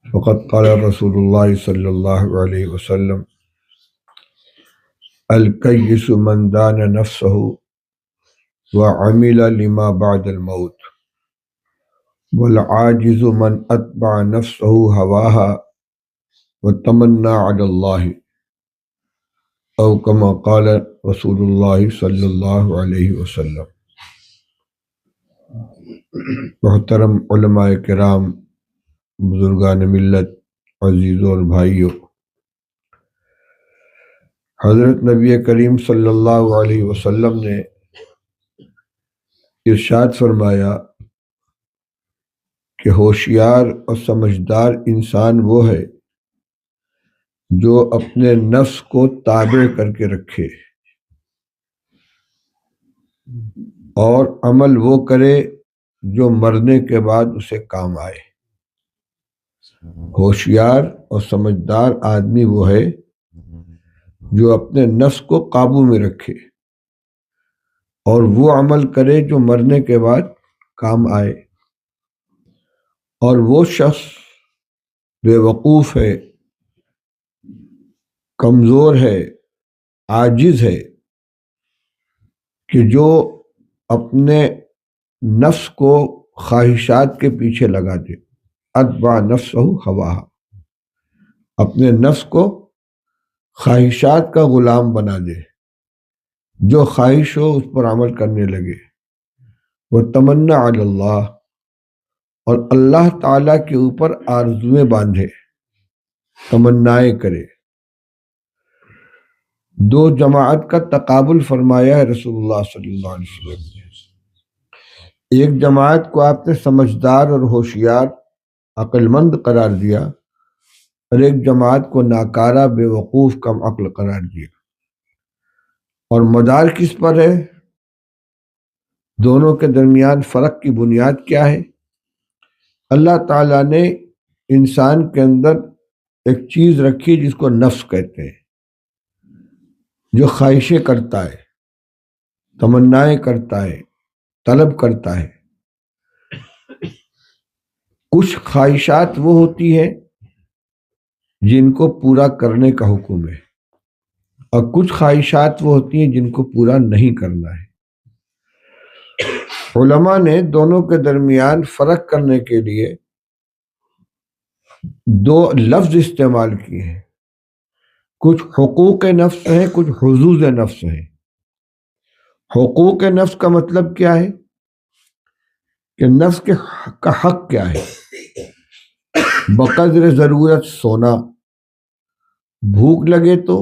فقد قال رسول اللہ صلی اللہ علیہ وسلم الکیس من دان نفسہ وعمل لما بعد الموت والعاجز من اتبع نفسہ هواها وتمنى على اللہ او کما قال رسول اللہ صلی اللہ علیہ وسلم۔ محترم علماء کرام، بزرگان ملت، عزیزوں اور بھائیوں، حضرت نبی کریم صلی اللہ علیہ وسلم نے ارشاد فرمایا کہ ہوشیار اور سمجھدار انسان وہ ہے جو اپنے نفس کو تابع کر کے رکھے اور عمل وہ کرے جو مرنے کے بعد اسے کام آئے۔ ہوشیار اور سمجھدار آدمی وہ ہے جو اپنے نفس کو قابو میں رکھے اور وہ عمل کرے جو مرنے کے بعد کام آئے، اور وہ شخص بے وقوف ہے، کمزور ہے، عاجز ہے کہ جو اپنے نفس کو خواہشات کے پیچھے لگا دے، اتبع نفسہ ہواہا، اپنے نفس کو خواہشات کا غلام بنا دے، جو خواہش ہو اس پر عمل کرنے لگے، وہ تمنا علی اللہ، اور اللہ تعالیٰ کے اوپر آرزویں باندھے، تمنائیں کرے۔ دو جماعت کا تقابل فرمایا ہے رسول اللہ صلی اللہ علیہ وسلم نے۔ ایک جماعت کو آپ نے سمجھدار اور ہوشیار، عقل مند قرار دیا، اور ایک جماعت کو ناکارہ، بے وقوف، کم عقل قرار دیا۔ اور مدار کس پر ہے؟ دونوں کے درمیان فرق کی بنیاد کیا ہے؟ اللہ تعالیٰ نے انسان کے اندر ایک چیز رکھی جس کو نفس کہتے ہیں، جو خواہشیں کرتا ہے، تمنائیں کرتا ہے، طلب کرتا ہے۔ کچھ خواہشات وہ ہوتی ہیں جن کو پورا کرنے کا حکم ہے، اور کچھ خواہشات وہ ہوتی ہیں جن کو پورا نہیں کرنا ہے۔ علماء نے دونوں کے درمیان فرق کرنے کے لیے دو لفظ استعمال کیے ہیں، کچھ حقوق نفس ہیں، کچھ حظوظ نفس ہیں۔ حقوق نفس کا مطلب کیا ہے کہ نفس کا حق کیا ہے؟ بقدر ضرورت سونا، بھوک لگے تو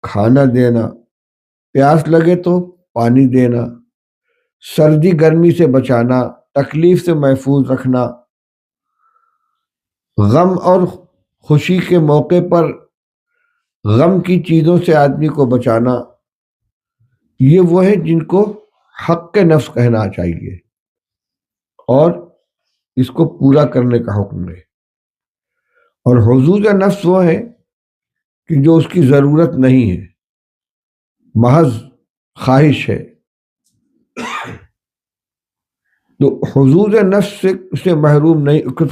کھانا دینا، پیاس لگے تو پانی دینا، سردی گرمی سے بچانا، تکلیف سے محفوظ رکھنا، غم اور خوشی کے موقع پر غم کی چیزوں سے آدمی کو بچانا، یہ وہ ہیں جن کو حق نفس کہنا چاہیے، اور اس کو پورا کرنے کا حکم ہے۔ اور حظوظ نفس وہ ہیں کہ جو اس کی ضرورت نہیں ہے، محض خواہش ہے، تو حظوظ نفس سے اسے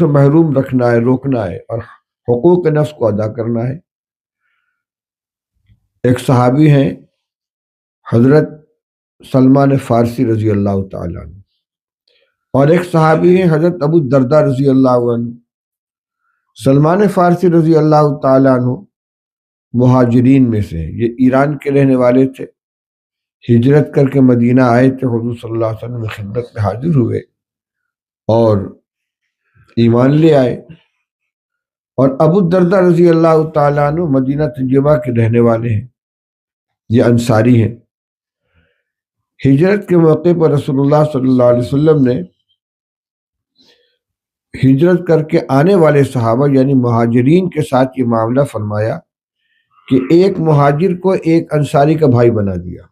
محروم رکھنا ہے، روکنا ہے، اور حقوق نفس کو ادا کرنا ہے۔ ایک صحابی ہیں حضرت سلمان فارسی رضی اللہ تعالیٰ عنہ، اور ایک صحابی ہیں حضرت ابو الدرداء رضی اللہ عنہ۔ سلمان فارسی رضی اللہ تعالیٰ عنہ مہاجرین میں سے ہیں، یہ ایران کے رہنے والے تھے، ہجرت کر کے مدینہ آئے تھے، حضور صلی اللہ علیہ وسلم کی خدمت میں حاضر ہوئے اور ایمان لے آئے۔ اور ابو الدرداء رضی اللہ تعالیٰ عنہ مدینہ طیبہ کے رہنے والے ہیں، یہ انصاری ہیں۔ ہجرت کے موقع پر رسول اللہ صلی اللہ علیہ وسلم نے ہجرت کر کے آنے والے صحابہ یعنی مہاجرین کے ساتھ یہ معاملہ فرمایا کہ ایک مہاجر کو ایک انصاری کا بھائی بنا دیا،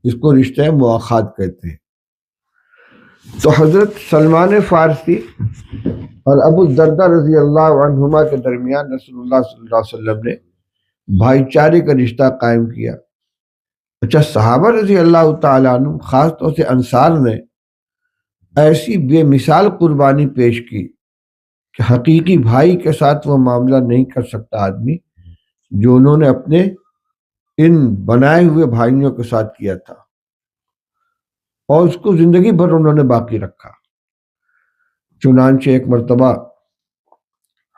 اس کو رشتہ مواخات کہتے ہیں۔ تو حضرت سلمان فارسی اور ابو الدرداء رضی اللہ عنہما کے درمیان رسول اللہ صلی اللہ علیہ وسلم نے بھائی چارے کا رشتہ قائم کیا۔ اچھا، صحابہ رضی اللہ تعالیٰ عنہ، خاص طور سے انصار نے ایسی بے مثال قربانی پیش کی کہ حقیقی بھائی کے ساتھ وہ معاملہ نہیں کر سکتا آدمی جو انہوں نے اپنے ان بنائے ہوئے بھائیوں کے ساتھ کیا تھا، اور اس کو زندگی بھر انہوں نے باقی رکھا۔ چنانچہ ایک مرتبہ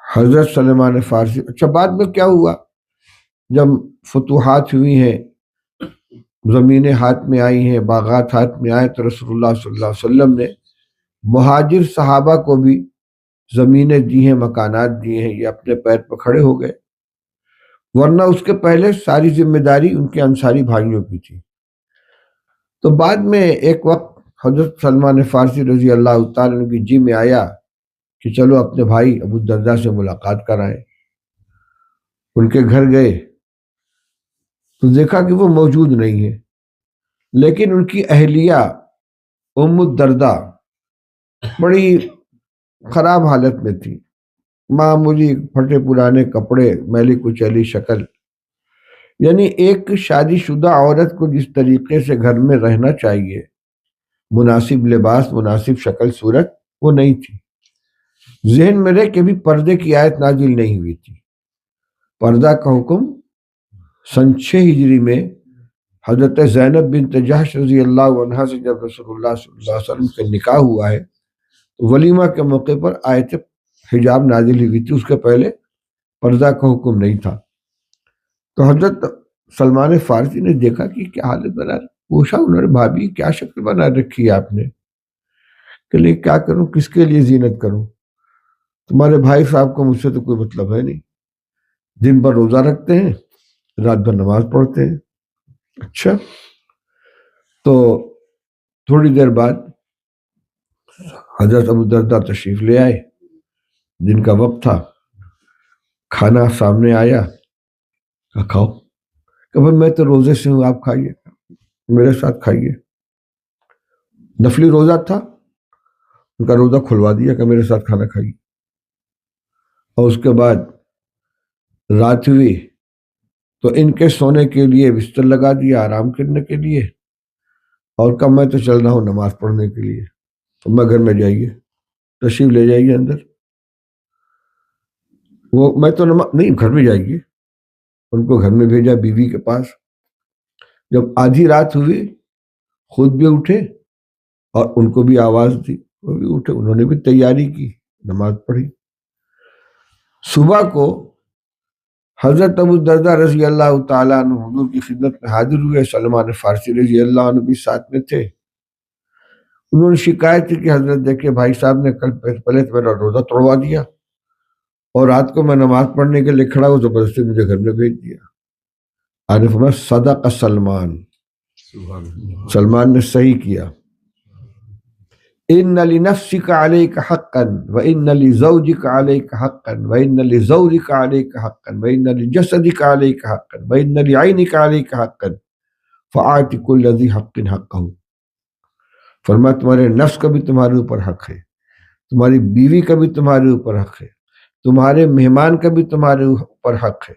حضرت سلمان فارسی، اچھا بعد میں کیا ہوا، جب فتوحات ہوئی ہیں، زمینیں ہاتھ میں آئی ہیں، باغات ہاتھ میں آئے، تو رسول اللہ صلی اللہ علیہ وسلم نے مہاجر صحابہ کو بھی زمینیں دی ہیں، مکانات دیے ہیں، یہ اپنے پیر پر کھڑے ہو گئے، ورنہ اس کے پہلے ساری ذمہ داری ان کے انصاری بھائیوں کی تھی۔ تو بعد میں ایک وقت حضرت سلمان فارسی رضی اللہ تعالیٰ عنہ کی جی میں آیا کہ چلو اپنے بھائی ابو الدرداء سے ملاقات کرائیں۔ ان کے گھر گئے تو دیکھا کہ وہ موجود نہیں ہے، لیکن ان کی اہلیہ ام الدرداء بڑی خراب حالت میں تھی، معمولی پھٹے پرانے کپڑے، میلی کچیلی شکل، یعنی ایک شادی شدہ عورت کو جس طریقے سے گھر میں رہنا چاہیے، مناسب لباس، مناسب شکل صورت، وہ نہیں تھی۔ ذہن میں رہے کہ بھی پردے کی آیت نازل نہیں ہوئی تھی۔ پردہ کا حکم سن 6 ہجری میں حضرت زینب بنت جحش رضی اللہ عنہا سے جب رسول اللہ صلی اللہ علیہ وسلم کے نکاح ہوا ہے، ولیمہ کے موقع پر آیت حجاب نازل ہوئی تھی، اس کے پہلے پردہ کا حکم نہیں تھا۔ تو حضرت سلمان فارسی نے دیکھا کہ کیا حالت بنا رہی، پوچھا انہوں نے، بھابی کیا شکل بنا رکھی ہے آپ نے؟ کہ لئے کیا کروں، کس کے لیے زینت کروں، تمہارے بھائی صاحب کو مجھ سے تو کوئی مطلب ہے نہیں، دن بھر روزہ رکھتے ہیں، رات بھر نماز پڑھتے ہیں۔ اچھا، تو تھوڑی دیر بعد حضرت ابو الدرداء تشریف لے آئے، دن کا وقت تھا، کھانا سامنے آیا، کھاؤ، کہ بھائی میں تو روزے سے ہوں، آپ کھائیے، میرے ساتھ کھائیے۔ نفلی روزہ تھا، ان کا روزہ کھلوا دیا کہ میرے ساتھ کھانا کھائیے۔ اور اس کے بعد رات ہوئی تو ان کے سونے کے لیے بستر لگا دیا، آرام کرنے کے لیے، اور کہا میں تو چل رہا ہوں نماز پڑھنے کے لیے، تو میں گھر میں جائیے، تشریف لے جائیے اندر۔ وہ میں تو نہیں، گھر میں جائیے، ان کو گھر میں بھیجا بیوی کے پاس۔ جب آدھی رات ہوئی خود بھی اٹھے اور ان کو بھی آواز دی، وہ بھی اٹھے، انہوں نے بھی تیاری کی، نماز پڑھی۔ صبح کو حضرت ابو الدرداء رضی اللہ تعالیٰ عنہ حضور کی خدمت میں حاضر ہوئے، سلمان فارسی رضی اللہ عنہ بھی ساتھ میں تھے۔ انہوں نے شکایت کی کہ حضرت دیکھے بھائی صاحب نے کل پہلے تو میرا روزہ توڑوا دیا، اور رات کو میں نماز پڑھنے کے لیے کھڑا ہوں، زبردستی مجھے گھر میں بھیج دیا۔ آپ نے فرمایا صدق سلمان، سلمان نے صحیح کیا۔ ان لنفسک علیک حقا وان لزوجک علیک حقا وان لزورک علیک حقا وان لجسدک علیک حقا وان لعینک علیک حقا فآت کل ذی حق حقہ۔ فرمایا تمہارے نفس کا بھی تمہارے اوپر حق ہے، تمہاری بیوی کا بھی تمہارے اوپر حق ہے، تمہارے مہمان کا بھی تمہارے اوپر حق ہے،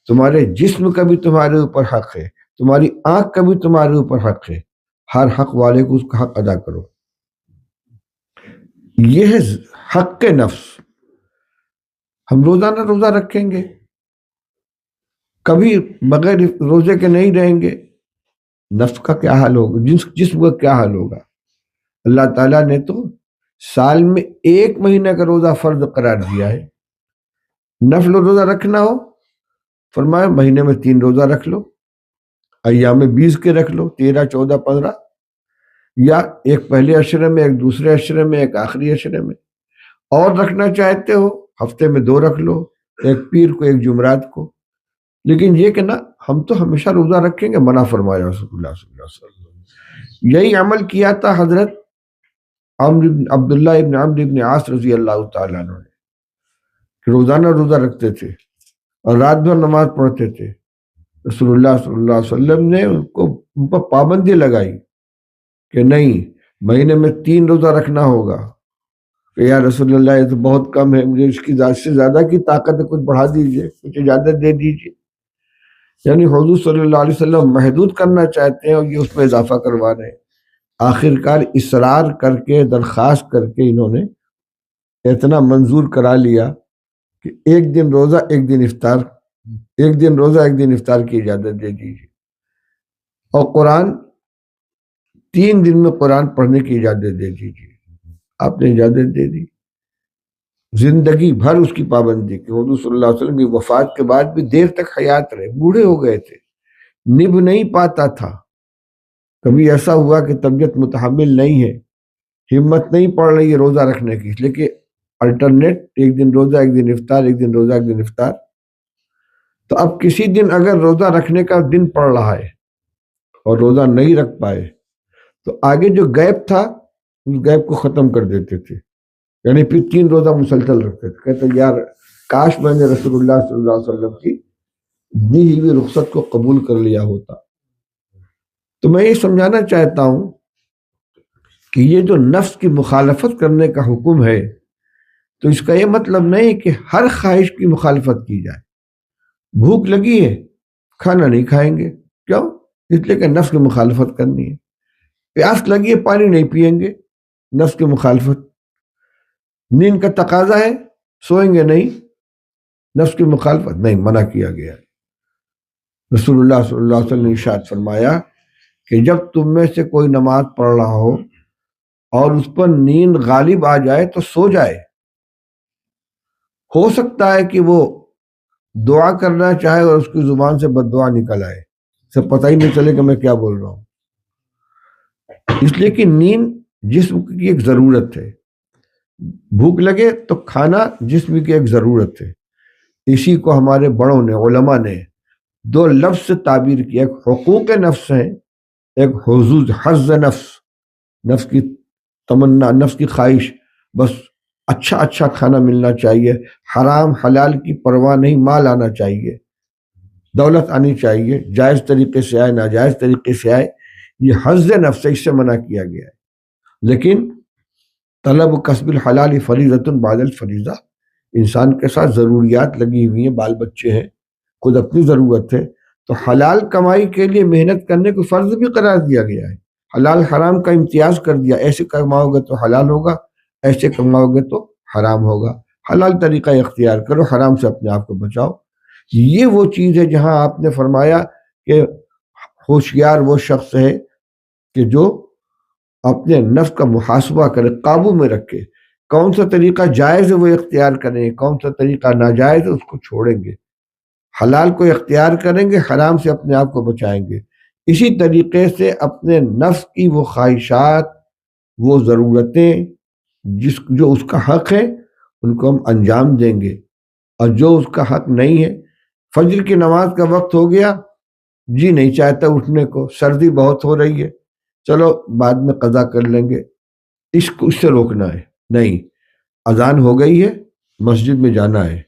تمہارے جسم کا بھی تمہارے اوپر حق ہے، تمہاری آنکھ کا بھی تمہارے اوپر حق ہے، ہر حق والے کو اس کا حق ادا کرو۔ یہ ہے حق کے نفس۔ ہم روزانہ روزہ رکھیں گے، کبھی بغیر روزے کے نہیں رہیں گے، نفس کا کیا حال ہوگا، جسم کا کیا حال ہوگا۔ اللہ تعالیٰ نے تو سال میں 1 مہینہ کا روزہ فرض قرار دیا ہے۔ نفل روزہ رکھنا ہو، فرمایا مہینے میں 3 روزہ رکھ لو، ایام 20 کے رکھ لو، 13، 14، 15، یا ایک پہلے عشرے میں، ایک دوسرے عشرے میں، ایک آخری عشرے میں، اور رکھنا چاہتے ہو ہفتے میں 2 رکھ لو، ایک پیر کو، ایک جمعرات کو۔ لیکن یہ کہ نا ہم تو ہمیشہ روزہ رکھیں گے، منع فرمایا رسول اللہ صلی اللہ علیہ وسلم۔ یہی عمل کیا تھا حضرت عبداللہ ابن عمرو ابن عاص رضی اللہ تعالیٰ عنہ نے، کہ روزانہ روزہ رکھتے تھے اور رات بھر نماز پڑھتے تھے۔ رسول اللہ صلی اللہ علیہ وسلم نے ان پر پابندی لگائی کہ نہیں، مہینے میں 3 روزہ رکھنا ہوگا۔ کہ یا رسول اللہ یہ تو بہت کم ہے، مجھے اس کی سے زیادہ کی طاقت ہے، کچھ بڑھا دیجئے، کچھ اجازت دے دیجئے۔ یعنی حضور صلی اللہ علیہ وسلم محدود کرنا چاہتے ہیں اور یہ اس میں اضافہ کروا رہے ہیں۔ آخر کار اصرار کر کے، درخواست کر کے انہوں نے اتنا منظور کرا لیا کہ ایک دن روزہ ایک دن افطار، ایک دن روزہ ایک دن افطار کی اجازت دے دیجیے، اور قرآن 3 دن میں قرآن پڑھنے کی اجازت دے دیجیے۔ آپ نے اجازت دے دی، زندگی بھر اس کی پابندی کی۔ حضور صلی اللہ علیہ وسلم کی وفات کے بعد بھی دیر تک حیات رہے، بوڑھے ہو گئے تھے، نبھ نہیں پاتا تھا۔ کبھی ایسا ہوا کہ طبیعت متحمل نہیں ہے، ہمت نہیں پڑ رہی ہے روزہ رکھنے کی، اس لیے کہ الٹرنیٹ ایک دن روزہ ایک دن افطار، ایک دن روزہ ایک دن افطار۔ تو اب کسی دن اگر روزہ رکھنے کا دن پڑ رہا ہے اور روزہ نہیں رکھ پائے تو آگے جو گیپ تھا اس گیپ کو ختم کر دیتے تھے، یعنی پھر 3 روزہ مسلسل رکھتے تھے۔ کہتے یار کاش میں نے رسول اللہ صلی اللہ علیہ وسلم کی دی ہوئی رخصت کو قبول کر لیا ہوتا۔ تو میں یہ سمجھانا چاہتا ہوں کہ یہ جو نفس کی مخالفت کرنے کا حکم ہے تو اس کا یہ مطلب نہیں کہ ہر خواہش کی مخالفت کی جائے۔ بھوک لگی ہے، کھانا نہیں کھائیں گے، کیوں؟ اس لیے کہ نفس کی مخالفت کرنی ہے۔ پیاس لگی ہے، پانی نہیں پیئیں گے، نفس کی مخالفت۔ نیند کا تقاضا ہے، سوئیں گے نہیں، نفس کی مخالفت نہیں، منع کیا گیا ہے۔ رسول اللہ صلی اللہ علیہ وسلم نے ارشاد فرمایا کہ جب تم میں سے کوئی نماز پڑھ رہا ہو اور اس پر نیند غالب آ جائے تو سو جائے۔ ہو سکتا ہے کہ وہ دعا کرنا چاہے اور اس کی زبان سے بد دعا نکل آئے، اسے پتہ ہی نہیں چلے کہ میں کیا بول رہا ہوں، اس لیے کہ نیند جسم کی ایک ضرورت ہے۔ بھوک لگے تو کھانا جسم کی ایک ضرورت ہے۔ اسی کو ہمارے بڑوں نے، علماء نے 2 لفظ سے تعبیر کیا، ایک حقوق نفس ہے، ایک حظ نفس، نفس کی تمنا، نفس کی خواہش، بس اچھا اچھا کھانا ملنا چاہیے، حرام حلال کی پرواہ نہیں، مال آنا چاہیے، دولت آنی چاہیے، جائز طریقے سے آئے ناجائز طریقے سے آئے، یہ حظ نفس ہے، اس سے منع کیا گیا ہے۔ لیکن طلب کسب الحلال فریضۃ بعد الفریضہ، انسان کے ساتھ ضروریات لگی ہوئی ہیں، بال بچے ہیں، خود اپنی ضرورت ہے، تو حلال کمائی کے لیے محنت کرنے کو فرض بھی قرار دیا گیا ہے۔ حلال حرام کا امتیاز کر دیا، ایسے کماؤ گے تو حلال ہوگا، ایسے کماؤ گے تو حرام ہوگا۔ حلال طریقہ اختیار کرو، حرام سے اپنے آپ کو بچاؤ۔ یہ وہ چیز ہے جہاں آپ نے فرمایا کہ ہوشیار وہ شخص ہے کہ جو اپنے نفس کا محاسبہ کرے، قابو میں رکھے، کون سا طریقہ جائز ہے وہ اختیار کریں، کون سا طریقہ ناجائز ہے اس کو چھوڑیں گے، حلال کو اختیار کریں گے، حرام سے اپنے آپ کو بچائیں گے۔ اسی طریقے سے اپنے نفس کی وہ خواہشات، وہ ضرورتیں جو اس کا حق ہے ان کو ہم انجام دیں گے، اور جو اس کا حق نہیں ہے، فجر کی نماز کا وقت ہو گیا، جی نہیں چاہتا اٹھنے کو، سردی بہت ہو رہی ہے، چلو بعد میں قضا کر لیں گے، اس سے روکنا ہے نہیں۔ اذان ہو گئی ہے، مسجد میں جانا ہے،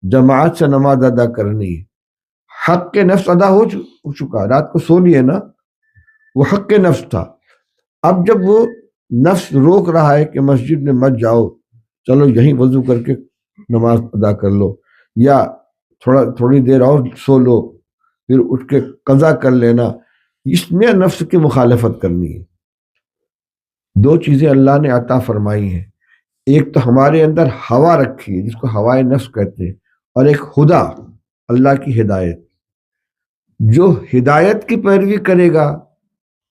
جماعت سے نماز ادا کرنی ہے، حق کے نفس ادا ہو چکا، رات کو سو لیے نا، وہ حق کے نفس تھا۔ اب جب وہ نفس روک رہا ہے کہ مسجد میں مت جاؤ، چلو یہیں وضو کر کے نماز ادا کر لو، یا تھوڑی دیر اور سو لو، پھر اٹھ کے قضا کر لینا، اس میں نفس کی مخالفت کرنی ہے۔ 2 چیزیں اللہ نے عطا فرمائی ہیں، ایک تو ہمارے اندر ہوا رکھی ہے جس کو ہوائے نفس کہتے ہیں، اور ایک خدا، اللہ کی ہدایت۔ جو ہدایت کی پیروی کرے گا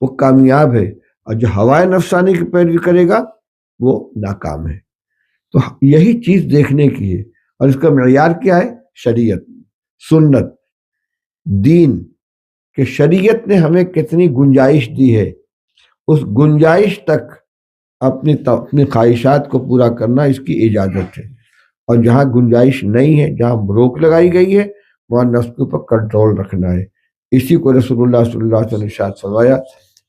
وہ کامیاب ہے، اور جو ہوائے نفسانی کی پیروی کرے گا وہ ناکام ہے۔ تو یہی چیز دیکھنے کی ہے، اور اس کا معیار کیا ہے؟ شریعت، سنت، دین، کہ شریعت نے ہمیں کتنی گنجائش دی ہے، اس گنجائش تک اپنی خواہشات کو پورا کرنا اس کی اجازت ہے، اور جہاں گنجائش نہیں ہے، جہاں روک لگائی گئی ہے، وہاں نفس کے اوپر کنٹرول رکھنا ہے۔ اسی کو رسول اللہ صلی اللہ علیہ وسلم نے ارشاد فرمایا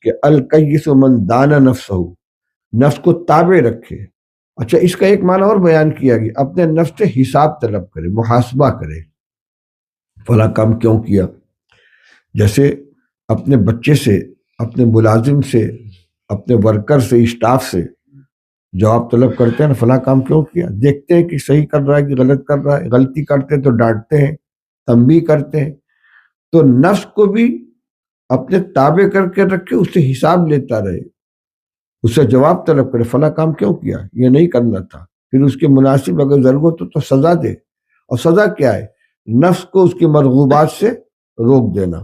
کہ الکیس من دان نفسہ، نفس کو تابع رکھے۔ اچھا، اس کا ایک معنی اور بیان کیا گیا، اپنے نفس سے حساب طلب کرے، محاسبہ کرے، فلاں کام کیوں کیا۔ جیسے اپنے بچے سے، اپنے ملازم سے، اپنے ورکر سے، اسٹاف سے جواب طلب کرتے ہیں نا، فلاں کام کیوں کیا، دیکھتے ہیں کہ صحیح کر رہا ہے کہ غلط کر رہا ہے، غلطی کرتے ہیں تو ڈانٹتے ہیں، تنبیہ کرتے ہیں۔ تو نفس کو بھی اپنے تابع کر کے رکھے، اس سے حساب لیتا رہے، اس سے جواب طلب کرے، فلاں کام کیوں کیا، یہ نہیں کرنا تھا، پھر اس کے مناسب اگر ضرورت ہو تو سزا دے. اور سزا کیا ہے؟ نفس کو اس کی مرغوبات سے روک دینا.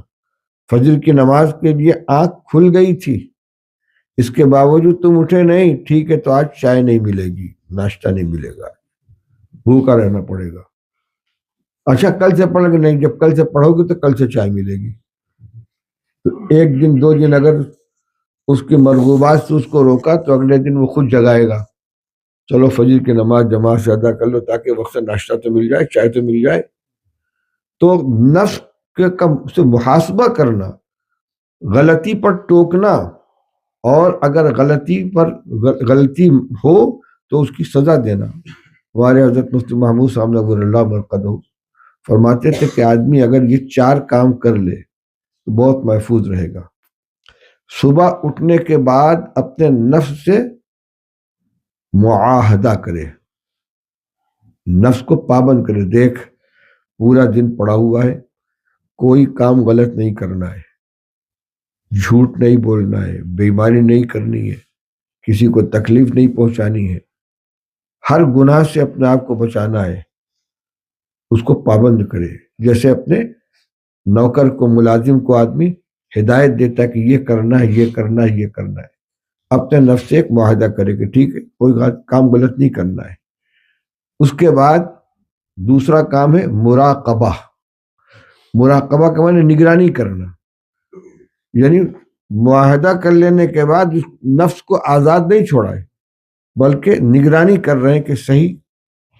فجر کی نماز کے لیے آنکھ کھل گئی تھی، اس کے باوجود تم اٹھے نہیں، ٹھیک ہے تو آج چائے نہیں ملے گی، ناشتہ نہیں ملے گا، بھوکا رہنا پڑے گا. اچھا کل سے پڑھ گے؟ نہیں، جب کل سے پڑھو گے تو کل سے چائے ملے گی. تو ایک دن دو دن اگر اس کی مرغوبات سے اس کو روکا تو اگلے دن وہ خود جگائے گا، چلو فجر کی نماز جماعت سے ادا کر لو تاکہ وقت سے ناشتہ تو مل جائے، چائے تو مل جائے. تو نفس سے محاسبہ کرنا، غلطی پر ٹوکنا، اور اگر غلطی ہو تو اس کی سزا دینا. ہمارے حضرت مفتی محمود صاحب نور اللہ مرقدہ فرماتے تھے کہ آدمی اگر یہ 4 کام کر لے تو بہت محفوظ رہے گا. صبح اٹھنے کے بعد اپنے نفس سے معاہدہ کرے، نفس کو پابند کرے، دیکھ پورا دن پڑا ہوا ہے، کوئی کام غلط نہیں کرنا ہے، جھوٹ نہیں بولنا ہے، بے ایمانی نہیں کرنی ہے، کسی کو تکلیف نہیں پہنچانی ہے، ہر گناہ سے اپنے آپ کو بچانا ہے، اس کو پابند کرے. جیسے اپنے نوکر کو، ملازم کو آدمی ہدایت دیتا ہے کہ یہ کرنا ہے، یہ کرنا ہے، یہ کرنا ہے، اپنے نفس سے ایک معاہدہ کرے کہ ٹھیک ہے کوئی کام غلط نہیں کرنا ہے. اس کے بعد دوسرا کام ہے مراقبہ. مراقبہ کا معنی نگرانی کرنا، یعنی معاہدہ کر لینے کے بعد اس نفس کو آزاد نہیں چھوڑا ہے بلکہ نگرانی کر رہے ہیں کہ صحیح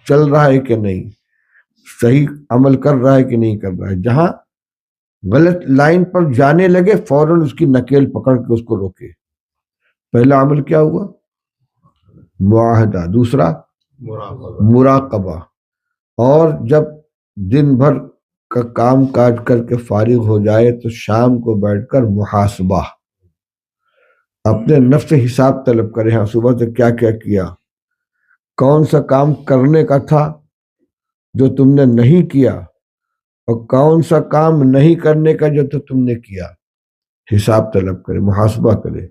چل رہا ہے کہ نہیں، صحیح عمل کر رہا ہے کہ نہیں کر رہا ہے. جہاں غلط لائن پر جانے لگے فوراً اس کی نکیل پکڑ کے اس کو روکے. پہلا عمل کیا ہوا؟ معاہدہ. دوسرا مراقبہ. اور جب دن بھر کا کام کاج کر کے فارغ ہو جائے تو شام کو بیٹھ کر محاسبہ، اپنے نفس سے حساب طلب کرے. ہاں صبح سے کیا کیا کیا، کون سا کام کرنے کا تھا جو تم نے نہیں کیا، اور کون سا کام نہیں کرنے کا جو تو تم نے کیا. حساب طلب کرے، محاسبہ کرے.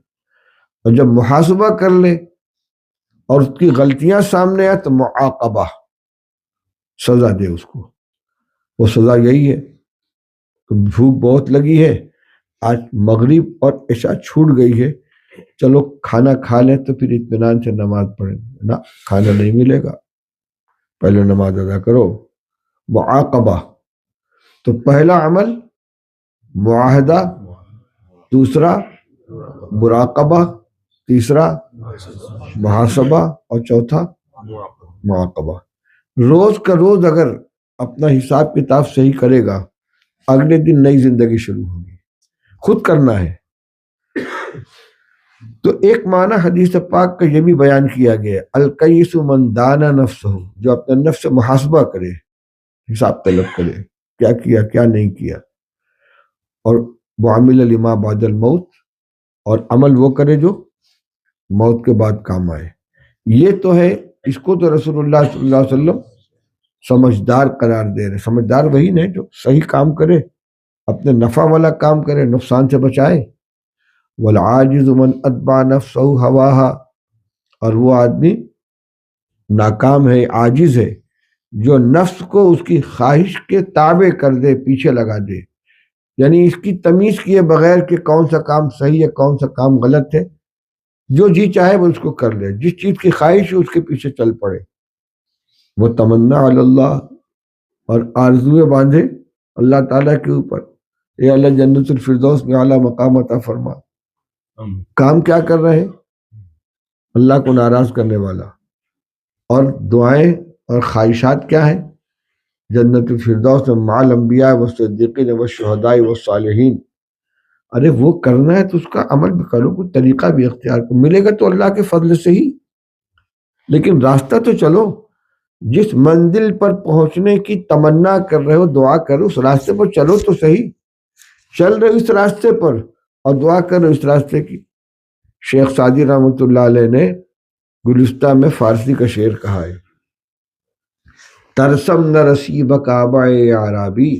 اور جب محاسبہ کر لے اور اس کی غلطیاں سامنے آئے تو معاقبہ، سزا دے اس کو. وہ سزا یہی ہے کہ بھوک بہت لگی ہے، آج مغرب اور عشاء چھوٹ گئی ہے، چلو کھانا کھا لیں تو پھر اطمینان سے نماز پڑھیں. نہ، کھانا نہیں ملے گا، پہلے نماز ادا کرو. معاقبہ. تو پہلا عمل معاہدہ، دوسرا مراقبہ، تیسرا محاسبہ، اور چوتھا معاقبہ. روز کا روز اگر اپنا حساب کتاب صحیح کرے گا، اگلے دن نئی زندگی شروع ہوگی. خود کرنا ہے. تو ایک معنی حدیث پاک کا یہ بھی بیان کیا گیا، الکیس من دانا نفسہ، جو اپنے نفس سے محاسبہ کرے، حساب طلب کرے، کیا کیا کیا نہیں کیا. اور وعمل لما بعد الموت، اور عمل وہ کرے جو موت کے بعد کام آئے. یہ تو ہے، اس کو تو رسول اللہ صلی اللہ علیہ وسلم سمجھدار قرار دے رہے. سمجھدار وہی نہیں جو صحیح کام کرے، اپنے نفع والا کام کرے، نقصان سے بچائے. والعاجز من اتبع نفسہ ہواہا، اور وہ آدمی ناکام ہے، عاجز ہے، جو نفس کو اس کی خواہش کے تابع کر دے، پیچھے لگا دے. یعنی اس کی تمیز کیے بغیر کہ کون سا کام صحیح ہے کون سا کام غلط ہے، جو جی چاہے وہ اس کو کر لے، جس چیز کی خواہش ہے اس کے پیچھے چل پڑے. وہ تمنا علی اللہ، اور آرزویں باندھے اللہ تعالیٰ کے اوپر، اے اللہ جنت الفردوس میں اعلیٰ مقام عطا فرما. کام کیا کر رہے ہیں؟ اللہ کو ناراض کرنے والا. اور دعائیں اور خواہشات کیا ہیں؟ جنت الفردوس میں مع الانبیاء والصدیقین والشہداء والصالحین. ارے وہ کرنا ہے تو اس کا عمل بھی کرو، کوئی طریقہ بھی اختیار کرو. ملے گا تو اللہ کے فضل سے ہی، لیکن راستہ تو چلو. جس منزل پر پہنچنے کی تمنا کر رہے ہو، دعا کرو اس راستے پر چلو تو صحیح. چل رہے اس راستے پر اور دعا کرو اس راستے کی. شیخ سعدی رحمۃ اللہ علیہ نے گلستہ میں فارسی کا شعر کہا ہے، ترسم نہ رسیب کعبہ عرابی،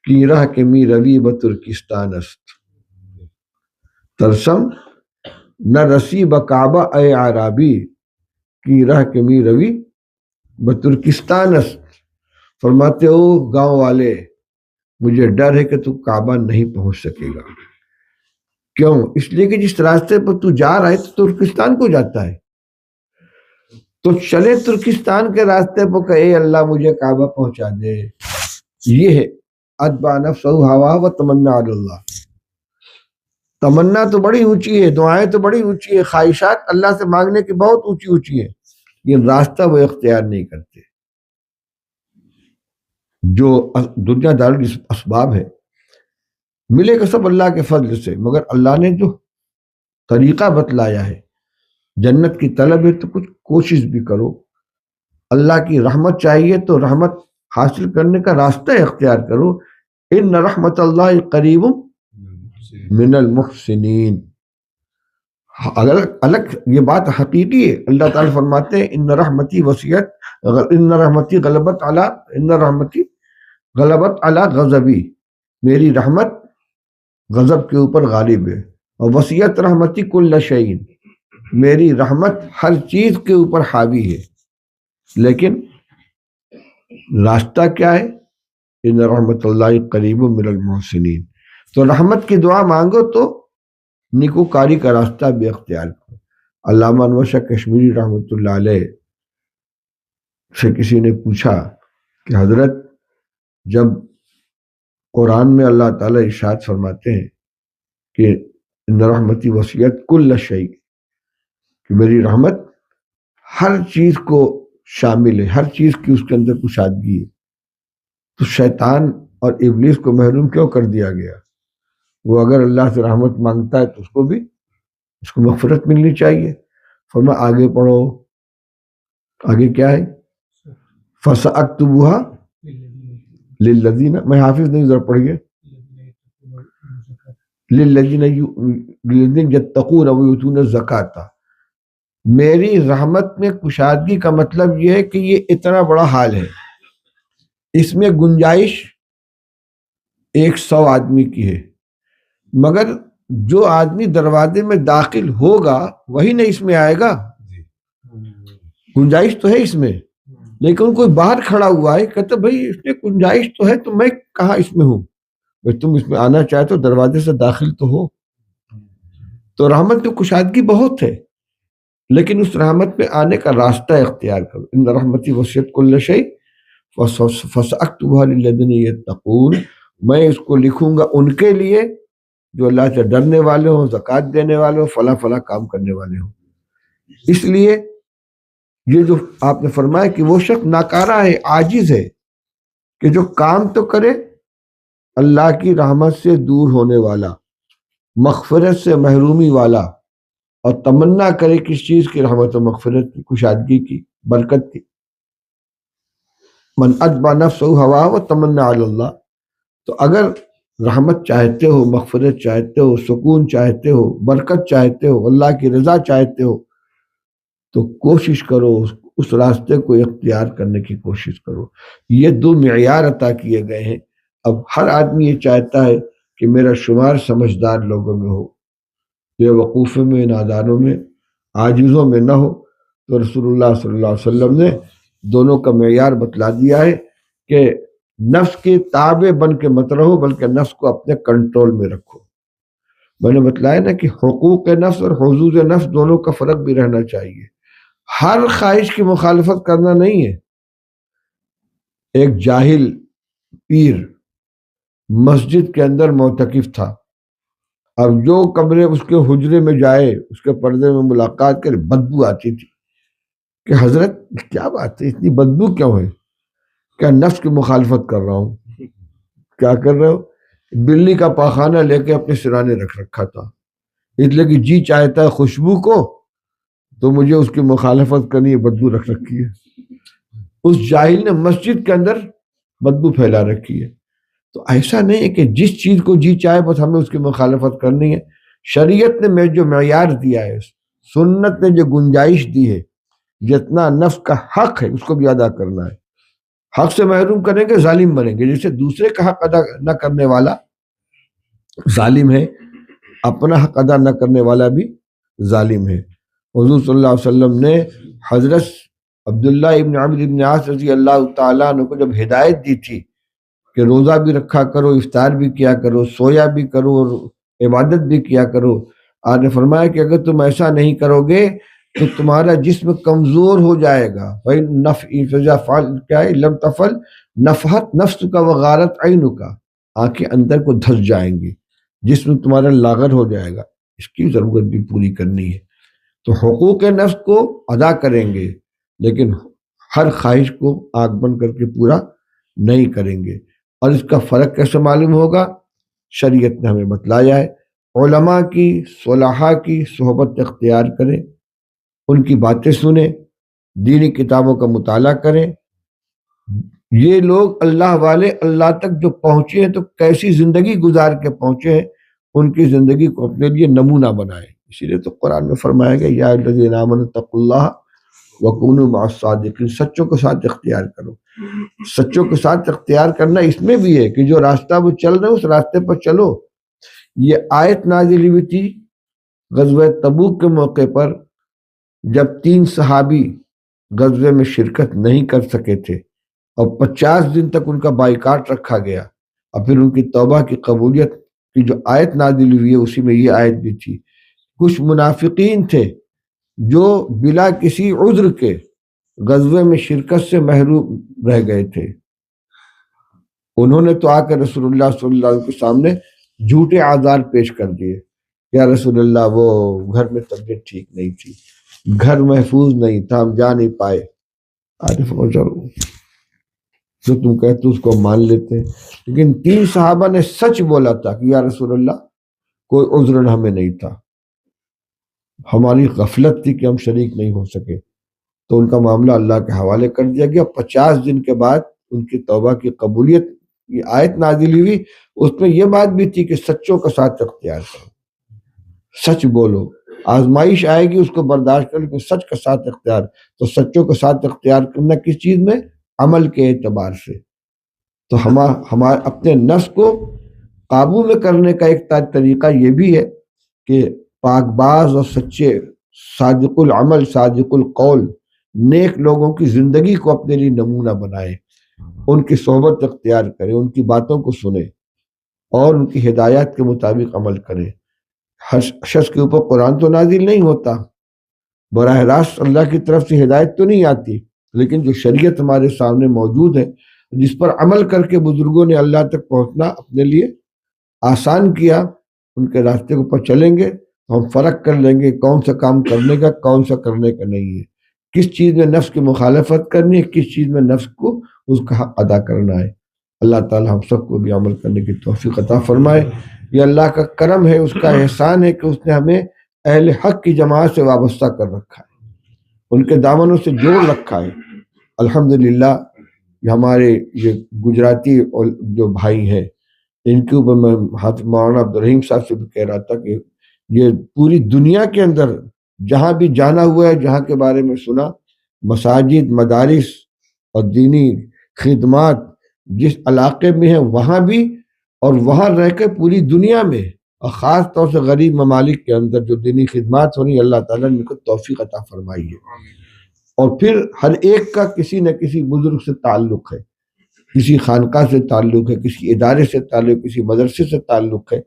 کی راہ کے می روی بترکستان است. ترسم نہ رسیب کعبہ اے عرابی، کی راہ کے می روی بترکستان است، فرماتے ہو گاؤں والے مجھے ڈر ہے کہ تو کعبہ نہیں پہنچ سکے گا۔ کیوں؟ اس لیے کہ جس راستے پر تو جا رہا ہے تو ترکستان کو جاتا ہے، تو چلے ترکستان کے راستے پر کہ اے اللہ مجھے کعبہ پہنچا دے۔ یہ ہے اتبع نفسہ ہوا و تمنا علی اللہ۔ تمنا تو بڑی اونچی ہے، دعائیں تو بڑی اونچی ہے، خواہشات اللہ سے مانگنے کی بہت اونچی اونچی ہے، یہ راستہ وہ اختیار نہیں کرتے۔ جو دنیا دار اسباب ہے ملے گا سب اللہ کے فضل سے، مگر اللہ نے جو طریقہ بتلایا ہے جنت کی طلب ہے تو کچھ کوشش بھی کرو۔ اللہ کی رحمت چاہیے تو رحمت حاصل کرنے کا راستہ اختیار کرو۔ ان رحمت اللہ قریب من المحسنین۔ الگ یہ بات حقیقی ہے، اللہ تعالیٰ فرماتے ہیں ان رحمتی وسعت، ان رحمتی غلبت علی غضبی، میری رحمت غضب کے اوپر غالب ہے، اور وسعت رحمتی کل شیء، میری رحمت ہر چیز کے اوپر حاوی ہے۔ لیکن راستہ کیا ہے؟ ان رحمت اللہ قریب من المحسنین۔ تو رحمت کی دعا مانگو تو نیکوکاری کا راستہ بھی اختیار کرو۔ علامہ انور شاہ کشمیری رحمۃ اللہ علیہ سے کسی نے پوچھا کہ حضرت جب قرآن میں اللہ تعالیٰ ارشاد فرماتے ہیں کہ ان رحمتی وسعت کل شیء، کہ میری رحمت ہر چیز کو شامل ہے، ہر چیز کی اس کے اندر کشادگی ہے، تو شیطان اور ابلیس کو محروم کیوں کر دیا گیا؟ وہ اگر اللہ سے رحمت مانگتا ہے تو اس کو مغفرت ملنی چاہیے۔ فرمایا آگے پڑھو، آگے کیا ہے؟ فَسَأَكْتُبُهَا لِلَّذِينَ، میں حافظ نہیں، ذرا پڑھیے، لِلَّذِينَ يَتَّقُونَ وَيُؤْتُونَ الزَّكَاةَ۔ میری رحمت میں کشادگی کا مطلب یہ ہے کہ یہ اتنا بڑا حال ہے، اس میں گنجائش 100 آدمی کی ہے، مگر جو آدمی دروازے میں داخل ہوگا وہی نہیں اس میں آئے گا۔ گنجائش تو ہے اس میں، لیکن کوئی باہر کھڑا ہوا ہے کہتا بھائی اس میں گنجائش تو ہے تو میں کہاں اس میں ہوں؟ بھائی تم اس میں آنا چاہے تو دروازے سے داخل تو ہو۔ تو رحمت میں کشادگی بہت ہے، لیکن اس رحمت میں آنے کا راستہ اختیار کرو۔ ان رحمتی وسعت کل شیء فَسَأَكْتُبُهَا لِلَّذِينَ يَتَّقُونَ، میں اس کو لکھوں گا ان کے لیے جو اللہ سے ڈرنے والے ہوں، زکوٰۃ دینے والے ہوں، فلاں فلاں کام کرنے والے ہوں۔ اس لیے یہ جو آپ نے فرمایا کہ وہ شخص ناکارہ ہے، عاجز ہے، کہ جو کام تو کرے اللہ کی رحمت سے دور ہونے والا، مغفرت سے محرومی والا، اور تمنا کرے کس چیز کی؟ رحمت و مغفرت کی، کشادگی کی، برکت کی۔ من اتبع نفسہ ہوا و تمنا علی اللہ۔ تو اگر رحمت چاہتے ہو، مغفرت چاہتے ہو، سکون چاہتے ہو، برکت چاہتے ہو، اللہ کی رضا چاہتے ہو، تو کوشش کرو اس راستے کو اختیار کرنے کی کوشش کرو۔ یہ 2 معیار عطا کیے گئے ہیں۔ اب ہر آدمی یہ چاہتا ہے کہ میرا شمار سمجھدار لوگوں میں ہو، بے وقوفوں میں، نادانوں میں، عاجزوں میں نہ ہو۔ تو رسول اللہ صلی اللہ علیہ وسلم نے دونوں کا معیار بتلا دیا ہے کہ نفس کے تابع بن کے مت رہو، بلکہ نفس کو اپنے کنٹرول میں رکھو۔ میں نے بتلایا نا کہ حقوق نفس اور حظوظ نفس دونوں کا فرق بھی رہنا چاہیے۔ ہر خواہش کی مخالفت کرنا نہیں ہے۔ ایک جاہل پیر مسجد کے اندر معتکف تھا، اب جو کمرے اس کے حجرے میں جائے، اس کے پردے میں ملاقات کرے، بدبو آتی تھی کہ حضرت کیا بات ہے، اتنی بدبو کیوں ہے؟ کیا نفس کی مخالفت کر رہا ہوں۔ کیا کر رہے ہو؟ بلی کا پاخانہ لے کے اپنے سرانے رکھ رکھا تھا، اس لیے کہ جی چاہتا ہے خوشبو کو تو مجھے اس کی مخالفت کرنی ہے، بدبو رکھ رکھی ہے۔ اس جاہل نے مسجد کے اندر بدبو پھیلا رکھی ہے۔ تو ایسا نہیں ہے کہ جس چیز کو جی چاہے بس ہمیں اس کی مخالفت کرنی ہے۔ شریعت نے جو معیار دیا ہے، سنت نے جو گنجائش دی ہے، جتنا نفس کا حق ہے اس کو بھی ادا کرنا ہے۔ حق سے محروم کریں گے ظالم بنیں گے، جیسے دوسرے کا حق ادا نہ کرنے والا ظالم ہے، اپنا حق ادا نہ کرنے والا بھی ظالم ہے۔ حضور صلی اللہ علیہ وسلم نے حضرت عبداللہ ابن عمرو ابن عاص رضی اللہ تعالیٰ عنہ کو جب ہدایت دی تھی کہ روزہ بھی رکھا کرو، افطار بھی کیا کرو، سویا بھی کرو اور عبادت بھی کیا کرو، آپ نے فرمایا کہ اگر تم ایسا نہیں کرو گے تو تمہارا جسم کمزور ہو جائے گا۔ کیا ہے؟ لم تفل نفحت نفس کا وغارت عین کا، آنکھیں اندر کو دھس جائیں گی، جسم تمہارا لاغر ہو جائے گا، اس کی ضرورت بھی پوری کرنی ہے۔ تو حقوق نفس کو ادا کریں گے لیکن ہر خواہش کو آنکھ بند کر کے پورا نہیں کریں گے۔ اور اس کا فرق کیسے معلوم ہوگا؟ شریعت نے ہمیں بتلایا ہے، علماء کی، صلحاء کی صحبت اختیار کریں، ان کی باتیں سنیں، دینی کتابوں کا مطالعہ کریں۔ یہ لوگ اللہ والے اللہ تک جو پہنچے ہیں تو کیسی زندگی گزار کے پہنچے ہیں، ان کی زندگی کو اپنے لیے نمونہ بنائیں۔ اسی لیے تو قرآن میں فرمایا گیا یا الذین آمنوا اتقوا اللہ وکونوا مع الصادقین، سچوں کے ساتھ اختیار کرو۔ سچوں کے ساتھ اختیار کرنا اس میں بھی ہے کہ جو راستہ وہ چل رہے اس راستے پر چلو۔ یہ آیت نازل ہوئی تھی غزوہ تبوک کے موقع پر، جب 3 صحابی غزوے میں شرکت نہیں کر سکے تھے اور 50 دن تک ان کا بائیکاٹ رکھا گیا، اور پھر ان کی توبہ کی قبولیت کی جو آیت نازل ہوئی ہے اسی میں یہ آیت بھی تھی۔ کچھ منافقین تھے جو بلا کسی عذر کے غزوے میں شرکت سے محروم رہ گئے تھے، انہوں نے تو آ کر رسول اللہ صلی اللہ علیہ وسلم کے سامنے جھوٹے اعذار پیش کر دیے، یا رسول اللہ وہ گھر میں طبیعت ٹھیک نہیں تھی، گھر محفوظ نہیں تھا، ہم جا نہیں پائے۔ چلو جو تم کہتے اس کو مان لیتے ہیں، لیکن 3 صحابہ نے سچ بولا تھا کہ یا رسول اللہ کوئی عذر ہمیں نہیں تھا، ہماری غفلت تھی کہ ہم شریک نہیں ہو سکے، تو ان کا معاملہ اللہ کے حوالے کر دیا گیا۔ 50 دن کے بعد ان کی توبہ کی قبولیت یہ آیت نازل ہوئی، اس میں یہ بات بھی تھی کہ سچوں کا ساتھ اختیار کرو، سچ بولو، آزمائش آئے گی اس کو برداشت کرو لیکن سچ کا ساتھ اختیار۔ تو سچوں کا ساتھ اختیار کرنا کس چیز میں؟ عمل کے اعتبار سے۔ تو ہمارے اپنے نفس کو قابو میں کرنے کا ایک طریقہ یہ بھی ہے کہ پاک باز اور سچے، صادق العمل صادق القول نیک لوگوں کی زندگی کو اپنے لیے نمونہ بنائے، ان کی صحبت اختیار کرے، ان کی باتوں کو سنے اور ان کی ہدایات کے مطابق عمل کرے۔ ہر شخص کے اوپر قرآن تو نازل نہیں ہوتا، براہ راست اللہ کی طرف سے ہدایت تو نہیں آتی، لیکن جو شریعت ہمارے سامنے موجود ہے جس پر عمل کر کے بزرگوں نے اللہ تک پہنچنا اپنے لیے آسان کیا، ان کے راستے کے اوپر چلیں گے تو ہم فرق کر لیں گے کون سا کام کرنے کا کون سا کرنے کا نہیں ہے، کس چیز میں نفس کی مخالفت کرنی ہے، کس چیز میں نفس کو اس کا حق ادا کرنا ہے۔ اللہ تعالی ہم سب کو بھی عمل کرنے کی توفیق عطا فرمائے۔ یہ اللہ کا کرم ہے، اس کا احسان ہے کہ اس نے ہمیں اہل حق کی جماعت سے وابستہ کر رکھا ہے، ان کے دامنوں سے جوڑ رکھا ہے۔ الحمدللہ ہمارے یہ گجراتی جو بھائی ہیں ان کے اوپر میں مولانا عبدالرحیم صاحب سے بھی کہہ رہا تھا کہ یہ پوری دنیا کے اندر جہاں بھی جانا ہوا ہے، جہاں کے بارے میں سنا، مساجد، مدارس اور دینی خدمات جس علاقے میں ہیں وہاں بھی، اور وہاں رہ کے پوری دنیا میں، اور خاص طور سے غریب ممالک کے اندر جو دینی خدمات ہونی، اللہ تعالیٰ نے ان کو توفیق عطا فرمائی ہے۔ اور پھر ہر ایک کا کسی نہ کسی بزرگ سے تعلق ہے، کسی خانقاہ سے تعلق ہے، کسی ادارے سے تعلق، کسی مدرسے سے تعلق ہے،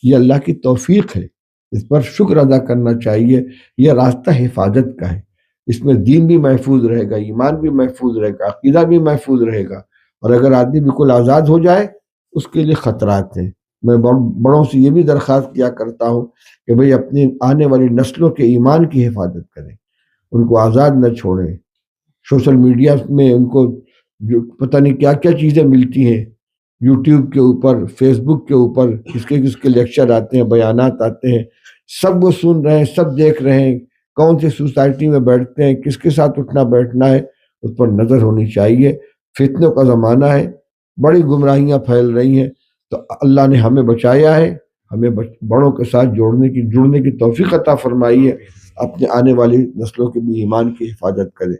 یہ اللہ کی توفیق ہے، اس پر شکر ادا کرنا چاہیے۔ یہ راستہ حفاظت کا ہے، اس میں دین بھی محفوظ رہے گا، ایمان بھی محفوظ رہے گا، عقیدہ بھی محفوظ رہے گا، اور اگر آدمی بالکل آزاد ہو جائے اس کے لیے خطرات ہیں۔ میں بڑوں سے یہ بھی درخواست کیا کرتا ہوں کہ بھئی اپنی آنے والی نسلوں کے ایمان کی حفاظت کریں، ان کو آزاد نہ چھوڑیں۔ سوشل میڈیا میں ان کو جو پتہ نہیں کیا کیا چیزیں ملتی ہیں، یوٹیوب کے اوپر، فیس بک کے اوپر کس کے لیکچر آتے ہیں، بیانات آتے ہیں، سب وہ سن رہے ہیں، سب دیکھ رہے ہیں، کون سی سوسائٹی میں بیٹھتے ہیں، کس کے ساتھ اٹھنا بیٹھنا ہے، اس پر نظر ہونی چاہیے۔ فتنوں کا زمانہ ہے، بڑی گمراہیاں پھیل رہی ہیں، تو اللہ نے ہمیں بچایا ہے، ہمیں بڑوں کے ساتھ جڑنے کی توفیق عطا فرمائی ہے، اپنے آنے والی نسلوں کے بھی ایمان کی حفاظت کرے۔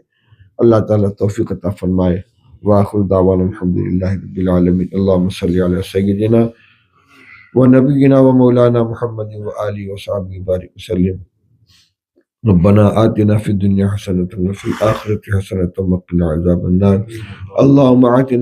اللہ تعالیٰ توفیق عطا فرمائے۔ وآخر دعوانا الحمدللہ رب العالمین۔ اللہم صلی علی سیدنا و نبینا و مولانا محمد و آلہ و صحبہ بارک وسلم۔ ربنا آتنا في الدنيا حسنة وفي الآخرة حسنة وقنا عذاب النار. اللهم آت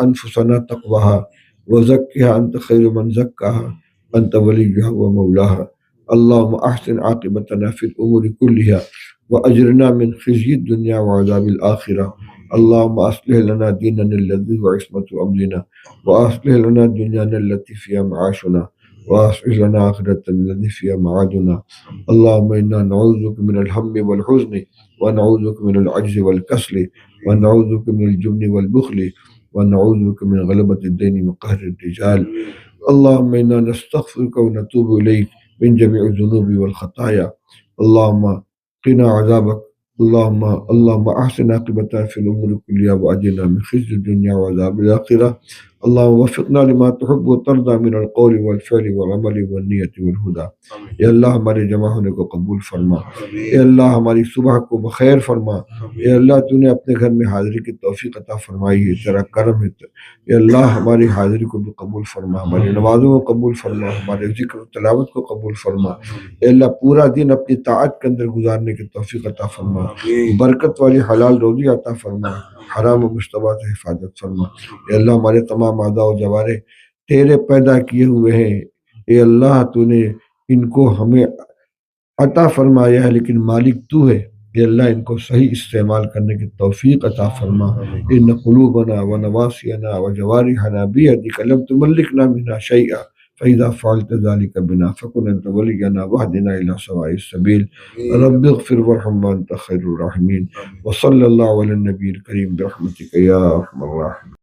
أنفسنا تقواها وزكها أنت خير من زكاها أنت وليها ومولاها. اللهم أحسن عاقبتنا في الأمور كلها وأجرنا من خزي الدنيا وعذاب الآخرة. اللهم أصلح لنا ديننا الذي هو عصمة أمرنا، وأصلح لنا دنيانا التي فيها معاشنا، وأصلح لنا آخرتنا التي فيها معادنا. اللهم إنا نعوذ بك من الهم والحزن، ونعوذ بك من العجز والكسل، ونعوذ بك من الجبن والبخل، ونعوذ بك من غلبة الدين وقهر الرجال. اللهم إنا نستغفرك ونتوب إليك من جميع الذنوب والخطايا. اللهم قنا عذابك. اللهم أحسن عاقبتنا في الأمور كلها وأجرنا من خزي الدنيا وعذاب الآخرة. اللهم وفقنا لما تحب وترضى من القول والفعل والعمل والنية والهدى. یا اللہ ہمارے جمع ہونے کو قبول فرما. یا اللہ ہماری صبح کو بخیر فرما. یا اللہ تو نے اپنے گھر میں حاضری کی توفیق عطا فرمائی ہے، تیرا کرم ہے. یا اللہ ہماری حاضری کو بھی قبول فرما، ہماری نمازوں کو قبول فرما، ہمارے ذکر و تلاوت کو قبول فرما. یا اللہ پورا دن اپنی طاعت کے اندر گزارنے کی توفیق عطا فرما، برکت والی حلال روزی عطا فرما، حرام و مشتبہ سے حفاظت فرما. یا اللہ ہمارے تمام اعضاء و جوارح تیرے پیدا کیے ہوئے ہیں. اے اللہ تو نے ان کو ہمیں عطا فرمایا ہے، لیکن مالک تو ہے. کہ اللہ ان کو صحیح استعمال کرنے کی توفیق عطا فرما. ان قلوبنا ونواسینا وجوارحنا بیدک لم تملکنا منها شیئا فإذا فعلت ذلك بنا فكن أنت ولينا واهدنا إلى سواء السبيل. رب اغفر وارحم وأنت خير الراحمين. وصلى الله على النبي الكريم برحمتك يا أرحم الراحمين.